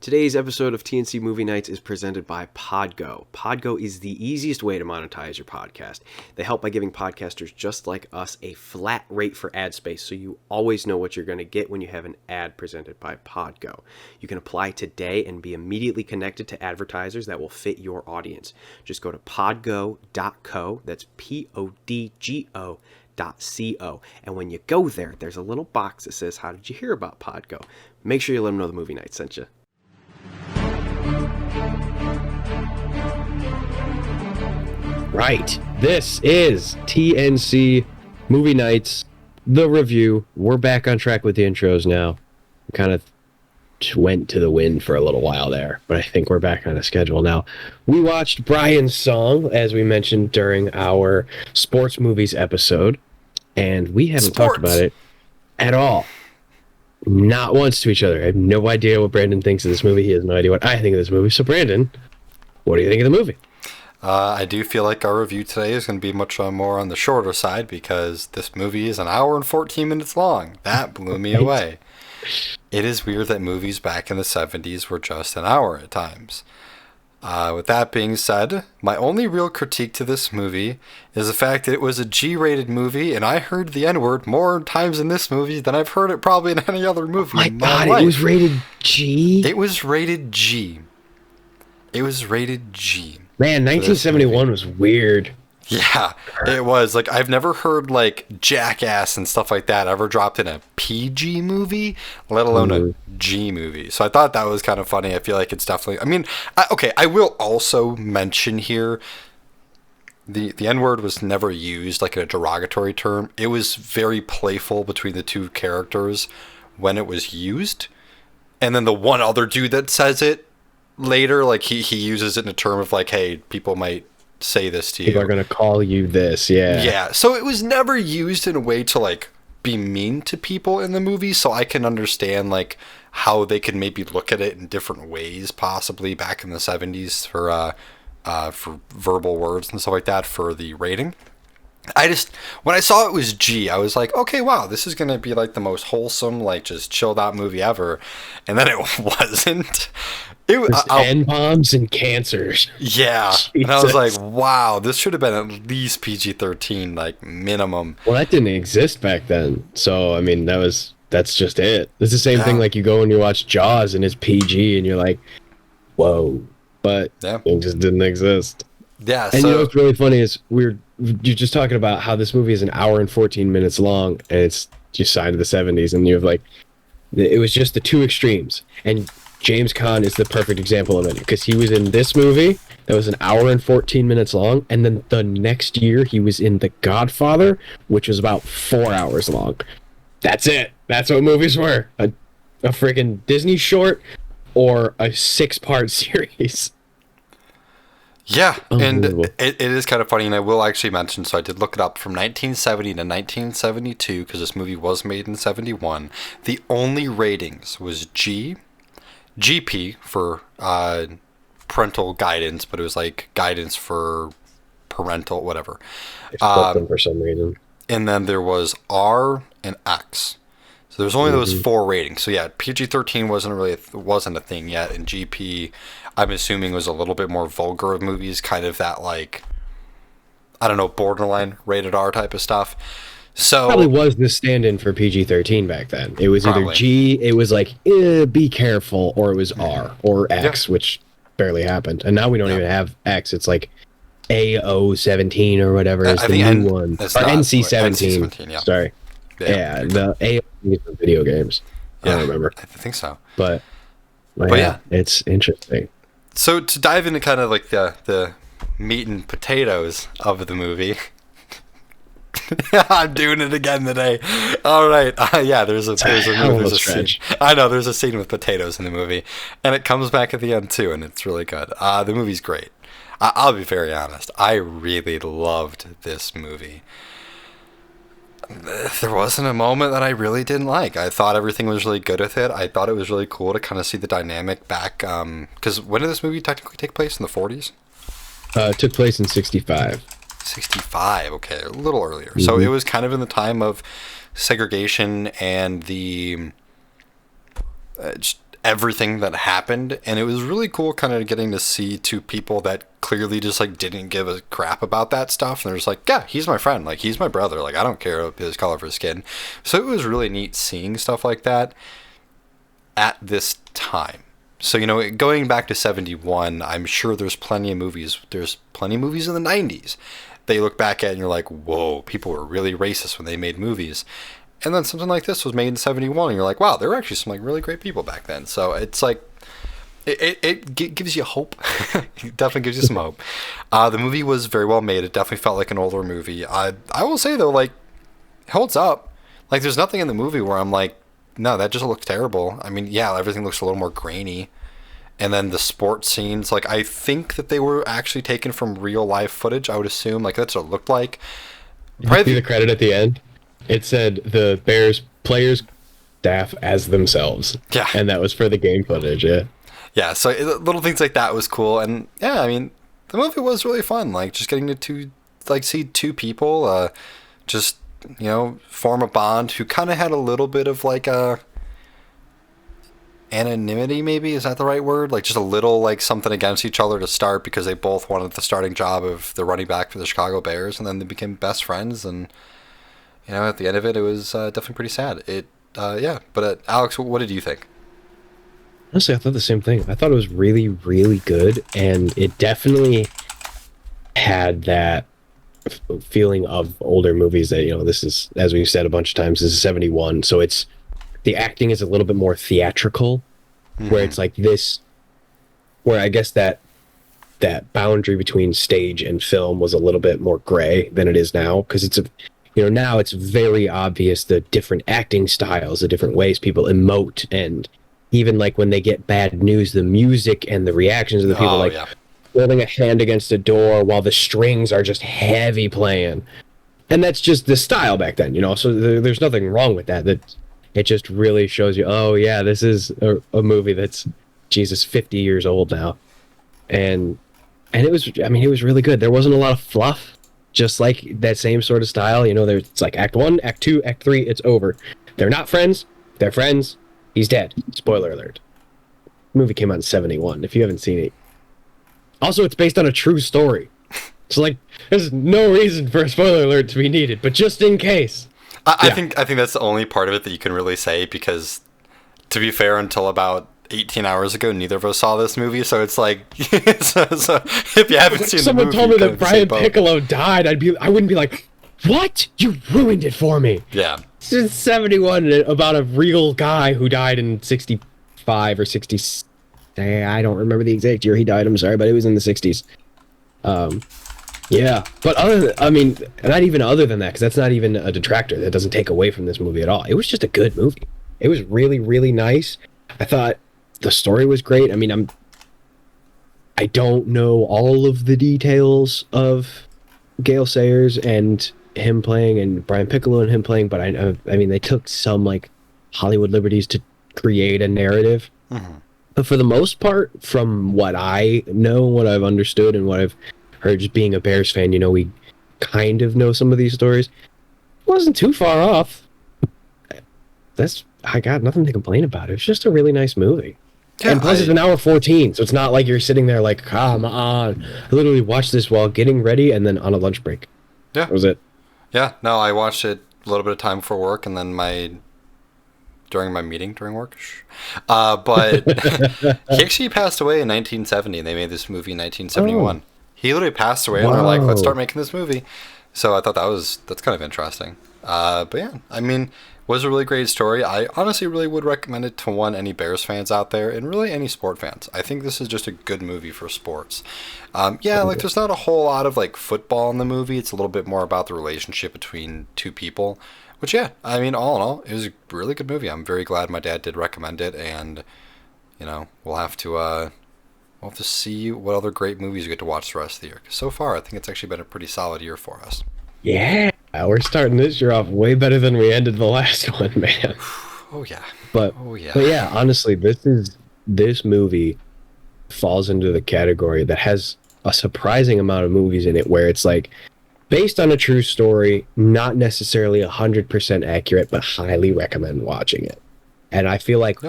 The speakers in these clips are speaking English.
Today's episode of TNC Movie Nights is presented by Podgo. Podgo is the easiest way to monetize your podcast. They help by giving podcasters just like us a flat rate for ad space, so you always know what you're going to get when you have an ad presented by Podgo. You can apply today and be immediately connected to advertisers that will fit your audience. Just go to podgo.co, that's Podgo.co, and when you go there, there's a little box that says, "How did you hear about Podgo?" Make sure you let them know the movie night sent you. Right. This is TNC Movie Nights, the review. We're back on track with the intros now. We kind of went to the wind for a little while there, but I think we're back on a schedule now. We watched Brian's Song, as we mentioned during our sports movies episode, and we haven't talked about it at all. Not once to each other. I have no idea what Brandon thinks of this movie. He has no idea what I think of this movie. So, Brandon, what do you think of the movie? I do feel like our review today is going to be much more on the shorter side because this movie is an hour and 14 minutes long. That blew me away. It is weird that movies back in the 70s were just an hour at times. With that being said, my only real critique to this movie is the fact that it was a G-rated movie, and I heard the N-word more times in this movie than I've heard it probably in any other movie. Oh my God, it was rated G? It was rated G. It was rated G. Man, 1971 was weird. Yeah, it was. Like, I've never heard, like, Jackass and stuff like that ever dropped in a PG movie, let alone a G movie. So I thought that was kind of funny. I feel like it's definitely... I mean, I will also mention here, the N-word was never used, like, in a derogatory term. It was very playful between the two characters when it was used. And then the one other dude that says it later, like, he uses it in a term of, like, hey, people might say this to you. People are going to call you this, yeah. Yeah, so it was never used in a way to, like, be mean to people in the movie, so I can understand, like, how they could maybe look at it in different ways, possibly, back in the 70s for verbal words and stuff like that for the rating. When I saw it was G, I was like, okay, wow, this is going to be, like, the most wholesome, like, just chilled out movie ever. And then it wasn't. It was N-bombs and cancers. Yeah. Jesus. And I was like, wow, this should have been at least PG-13, like, minimum. Well, that didn't exist back then. So, I mean, that's just it. It's the same thing like you go and you watch Jaws and it's PG and you're like, whoa. But it just didn't exist. Yeah. And you know what's really funny is you're just talking about how this movie is an hour and 14 minutes long and it's just signed to the 70s and you have like, it was just the two extremes. And James Caan is the perfect example of it because he was in this movie that was an hour and 14 minutes long, and then the next year he was in The Godfather, which was about 4 hours long. That's it. That's what movies were. A freaking Disney short or a 6-part series. Yeah, and it is kind of funny, and I will actually mention, so I did look it up, from 1970 to 1972, because this movie was made in 71, the only ratings was G, GP for parental guidance, but it was like guidance for parental, whatever. For some reason. And then there was R and X. So there's only those 4 ratings. So yeah, PG-13 wasn't a thing yet, and GP, I'm assuming, was a little bit more vulgar of movies, kind of that, like, I don't know, borderline rated R type of stuff. So probably was the stand-in for PG-13 back then. It was either G, it was like, be careful, or it was R, or X, which barely happened. And now we don't even have X. It's like AO-17 or whatever is the new one. Or NC-17. NC-17, Sorry. Yeah, the AO is for video games. I don't remember. I think so. But yeah, it's interesting. So to dive into kind of like the meat and potatoes of the movie... I'm doing it again today. All right. There's a scene. I know there's a scene with potatoes in the movie, and it comes back at the end too, and it's really good. The movie's great. I'll be very honest. I really loved this movie. There wasn't a moment that I really didn't like. I thought everything was really good with it. I thought it was really cool to kind of see the dynamic back. Because when did this movie technically take place? In the 40s? It took place in 65. 65, okay, a little earlier. So it was kind of in the time of segregation and the everything that happened, and it was really cool kind of getting to see two people that clearly just like didn't give a crap about that stuff, and they're just like, yeah, he's my friend, like he's my brother, like I don't care about his color of his skin. So it was really neat seeing stuff like that at this time. So, you know, going back to 71, I'm sure there's plenty of movies in the 90s that you look back at and you're like, whoa, people were really racist when they made movies. And then something like this was made in 71, and you're like, wow, there were actually some like really great people back then. So it's like, it gives you hope. It definitely gives you some hope. The movie was very well made. It definitely felt like an older movie. I will say, though, like, it holds up. Like, there's nothing in the movie where I'm like, no, that just looks terrible. I mean, yeah, everything looks a little more grainy. And then the sports scenes, like, I think that they were actually taken from real life footage, I would assume. Like, that's what it looked like. Probably see the credit at the end. It said the Bears players staff as themselves. Yeah. And that was for the game footage, yeah. Yeah, so little things like that was cool. And, yeah, I mean, the movie was really fun. Like, just getting to see two people just, you know, form a bond who kind of had a little bit of, like, a anonymity, maybe? Is that the right word? Like, just a little, like, something against each other to start because they both wanted the starting job of the running back for the Chicago Bears, and then they became best friends, and, you know, at the end of it, it was definitely pretty sad. But Alex, what did you think? Honestly, I thought the same thing. I thought it was really, really good, and it definitely had that feeling of older movies that, you know, this is, as we've said a bunch of times, this is 71, so it's, the acting is a little bit more theatrical, where it's like this, where I guess that boundary between stage and film was a little bit more gray than it is now, because it's now it's very obvious the different acting styles, the different ways people emote, and even like when they get bad news, the music and the reactions of the people, holding a hand against a door while the strings are just heavy playing. And that's just the style back then, you know, so there's nothing wrong with that. That it just really shows you, oh yeah, this is a movie that's, Jesus, 50 years old now. And it was really good. There wasn't a lot of fluff, just like that same sort of style, you know, it's like act 1, act 2, act 3, it's over. They're not friends, they're friends, he's dead. Spoiler alert. The movie came out in 71, if you haven't seen it. Also, it's based on a true story. So, like, there's no reason for a spoiler alert to be needed, but just in case. I think that's the only part of it that you can really say, because, to be fair, until about 18 hours ago, neither of us saw this movie, so it's like, so if you haven't seen the movie... Someone told me that Brian Piccolo died, I wouldn't be like, what? You ruined it for me! Yeah. It's 71, about a real guy who died in 65 or 60... I don't remember the exact year he died, I'm sorry, but it was in the 60s. Yeah, but not even other than that, because that's not even a detractor. That doesn't take away from this movie at all. It was just a good movie. It was really, really nice. I thought the story was great. I mean, I don't know all of the details of Gale Sayers and him playing, and Brian Piccolo and him playing, but I mean, they took some like Hollywood liberties to create a narrative. Mm-hmm. But for the most part, from what I know, what I've understood, and what I've heard, just being a Bears fan, you know, we kind of know some of these stories. It wasn't too far off. I got nothing to complain about. It was just a really nice movie. Yeah, and plus, it's an hour 14, so it's not like you're sitting there like, come on. I literally watched this while getting ready and then on a lunch break. Yeah. That was it. Yeah, no, I watched it a little bit of time before work, and then during my meeting during work. But he actually passed away in 1970, and they made this movie in 1971. Oh. He literally passed away, and they're like, let's start making this movie. So I thought that's kind of interesting. But yeah, I mean, it was a really great story. I honestly really would recommend it to any Bears fans out there, and really any sport fans. I think this is just a good movie for sports. There's not a whole lot of like football in the movie. It's a little bit more about the relationship between two people. Which, yeah, I mean, all in all, it was a really good movie. I'm very glad my dad did recommend it, and, you know, we'll have to see what other great movies we get to watch the rest of the year. 'Cause so far, I think it's actually been a pretty solid year for us. Yeah, we're starting this year off way better than we ended the last one, man. Oh, yeah. But yeah, honestly, this movie falls into the category that has a surprising amount of movies in it where it's like, based on a true story, not necessarily 100% accurate, but highly recommend watching it. And I feel like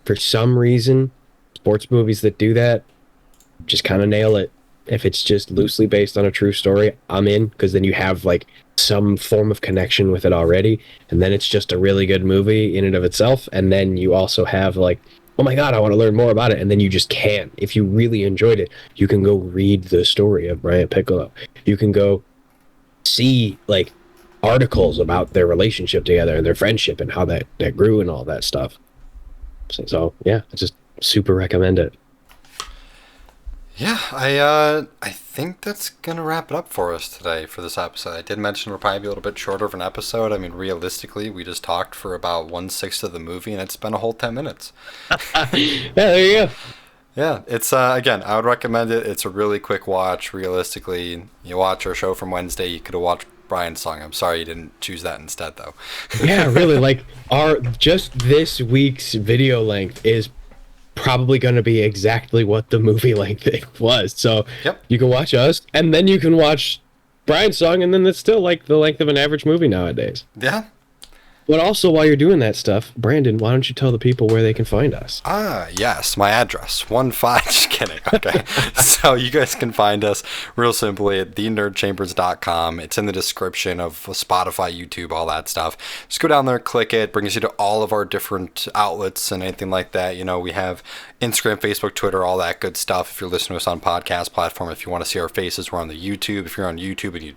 for some reason, sports movies that do that just kind of nail it. If it's just loosely based on a true story, I'm in, because then you have like some form of connection with it already, and then it's just a really good movie in and of itself. And then you also have like, oh my god, I want to learn more about it, and then you just can. If you really enjoyed it, you can go read the story of Brian Piccolo. You can go see like articles about their relationship together and their friendship and how that grew and all that stuff. So yeah, I just super recommend it. Yeah, I think that's gonna wrap it up for us today for this episode. I did mention it'll probably be a little bit shorter of an episode. I mean, realistically, we just talked for about 1/6 of the movie, and it's been a whole 10 minutes. Yeah, there you go. Yeah, it's again, I would recommend it. It's a really quick watch. Realistically, you watch our show from Wednesday, you could have watched Brian's song. I'm sorry you didn't choose that instead, though. Yeah, really. Like just this week's video length is probably going to be exactly what the movie length was. So Yep. you can watch us, and then you can watch Brian's song, and then it's still like the length of an average movie nowadays. Yeah. But also, while you're doing that stuff, Brandon, why don't you tell the people where they can find us? Yes, my address, 15, just kidding, okay. So you guys can find us real simply at thenerdchambers.com. It's in the description of Spotify, YouTube, all that stuff. Just go down there, click it, brings you to all of our different outlets and anything like that. You know, we have Instagram, Facebook, Twitter, all that good stuff. If you're listening to us on podcast platform, if you want to see our faces, we're on the YouTube. If you're on YouTube and you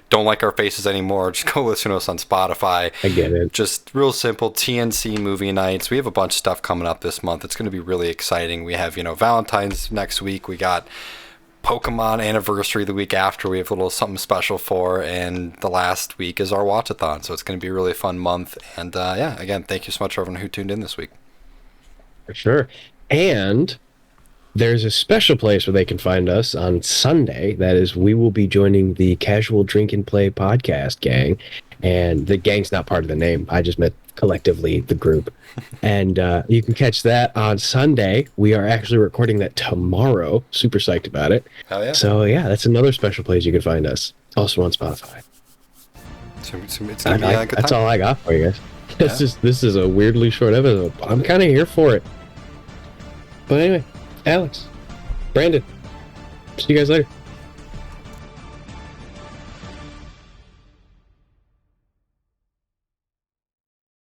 don't like our faces anymore, just go listen to us on Spotify. I get it. Just real simple TNC movie nights. We have a bunch of stuff coming up this month. It's going to be really exciting. We have, Valentine's next week. We got Pokemon anniversary the week after. We have a little something special for, and the last week is our watchathon. So it's going to be a really fun month. And again, thank you so much for everyone who tuned in this week. For sure. And there's a special place where they can find us on Sunday. That is, we will be joining the Casual Drink and Play podcast gang. And the gang's not part of the name. I just meant collectively the group. And you can catch that on Sunday. We are actually recording that tomorrow. Super psyched about it. Hell yeah. So yeah, that's another special place you can find us. Also on Spotify. It's going to be a good That's time. all I got for you guys. Yeah. This is a weirdly short episode. I'm kind of here for it. But anyway, Alex, Brandon, see you guys later.